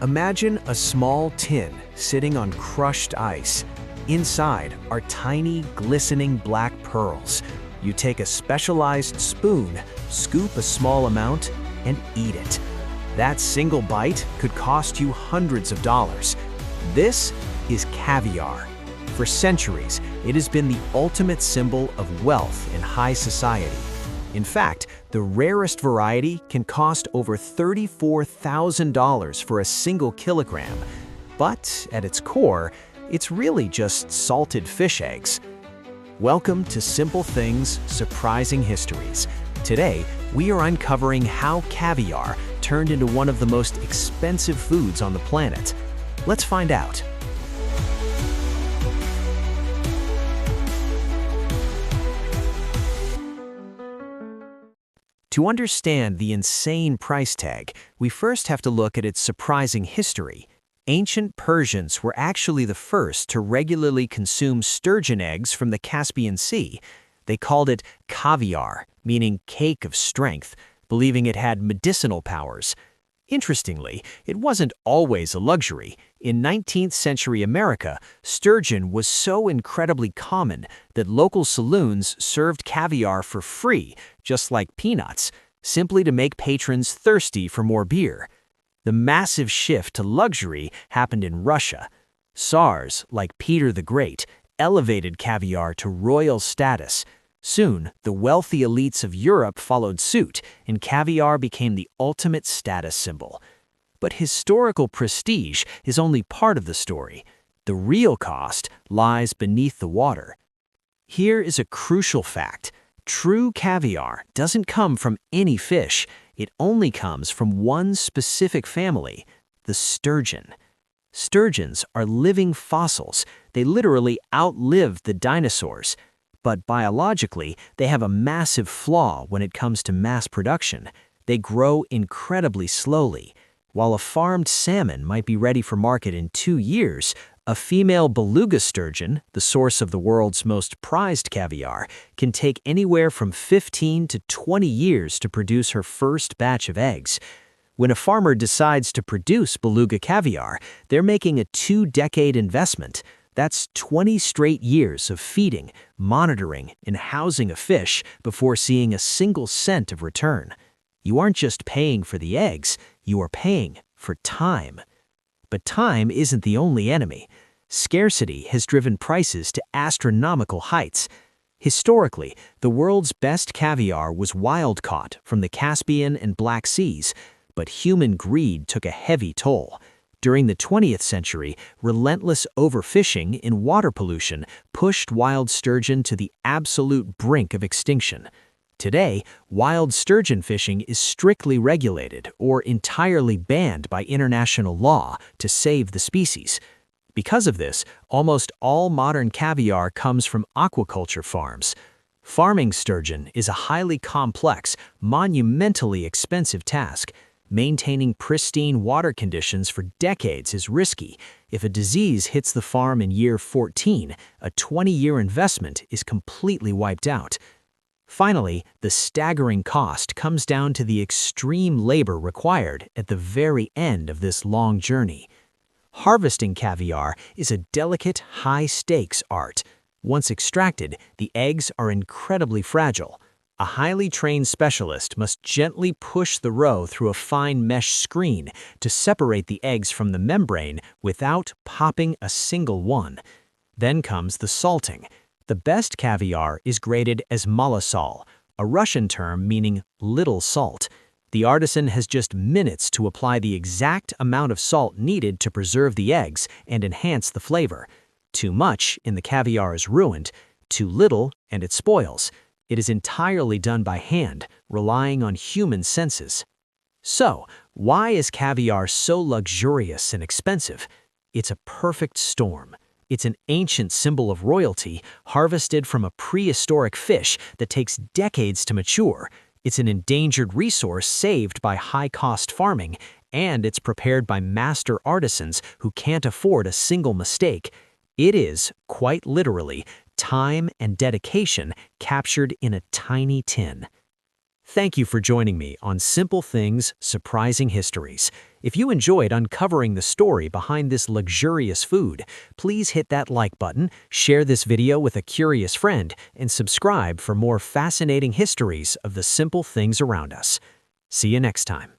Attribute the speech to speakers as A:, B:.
A: Imagine a small tin sitting on crushed ice. Inside are tiny, glistening black pearls. You take a specialized spoon, scoop a small amount, and eat it. That single bite could cost you hundreds of dollars. This is caviar. For centuries, it has been the ultimate symbol of wealth in high society. In fact, the rarest variety can cost over $34,000 for a single kilogram. But at its core, it's really just salted fish eggs. Welcome to Simple Things Surprising Histories. Today, we are uncovering how caviar turned into one of the most expensive foods on the planet. Let's find out. To understand the insane price tag, we first have to look at its surprising history. Ancient Persians were actually the first to regularly consume sturgeon eggs from the Caspian Sea. They called it caviar, meaning cake of strength, believing it had medicinal powers. Interestingly, it wasn't always a luxury. In 19th century America, sturgeon was so incredibly common that local saloons served caviar for free, just like peanuts, simply to make patrons thirsty for more beer. The massive shift to luxury happened in Russia. Tsars, like Peter the Great, elevated caviar to royal status. Soon, the wealthy elites of Europe followed suit, and caviar became the ultimate status symbol. But historical prestige is only part of the story. The real cost lies beneath the water. Here is a crucial fact. True caviar doesn't come from any fish. It only comes from one specific family, the sturgeon. Sturgeons are living fossils. They literally outlived the dinosaurs. But biologically, they have a massive flaw when it comes to mass production. They grow incredibly slowly. While a farmed salmon might be ready for market in 2 years, a female beluga sturgeon, the source of the world's most prized caviar, can take anywhere from 15 to 20 years to produce her first batch of eggs. When a farmer decides to produce beluga caviar, they're making a 2-decade investment. That's 20 straight years of feeding, monitoring, and housing a fish before seeing a single cent of return. You aren't just paying for the eggs, you are paying for time. But time isn't the only enemy. Scarcity has driven prices to astronomical heights. Historically, the world's best caviar was wild-caught from the Caspian and Black Seas, but human greed took a heavy toll. During the 20th century, relentless overfishing and water pollution pushed wild sturgeon to the absolute brink of extinction. Today, wild sturgeon fishing is strictly regulated or entirely banned by international law to save the species. Because of this, almost all modern caviar comes from aquaculture farms. Farming sturgeon is a highly complex, monumentally expensive task. Maintaining pristine water conditions for decades is risky. If a disease hits the farm in year 14, a 20-year investment is completely wiped out. Finally, the staggering cost comes down to the extreme labor required at the very end of this long journey. Harvesting caviar is a delicate, high-stakes art. Once extracted, the eggs are incredibly fragile. A highly trained specialist must gently push the roe through a fine mesh screen to separate the eggs from the membrane without popping a single one. Then comes the salting. The best caviar is graded as molosol, a Russian term meaning little salt. The artisan has just minutes to apply the exact amount of salt needed to preserve the eggs and enhance the flavor. Too much and the caviar is ruined. Too little and it spoils. It is entirely done by hand, relying on human senses. So, why is caviar so luxurious and expensive? It's a perfect storm. It's an ancient symbol of royalty, harvested from a prehistoric fish that takes decades to mature. It's an endangered resource saved by high-cost farming, and it's prepared by master artisans who can't afford a single mistake. It is, quite literally, time and dedication captured in a tiny tin. Thank you for joining me on Simple Things Surprising Histories. If you enjoyed uncovering the story behind this luxurious food, please hit that like button, share this video with a curious friend, and subscribe for more fascinating histories of the simple things around us. See you next time.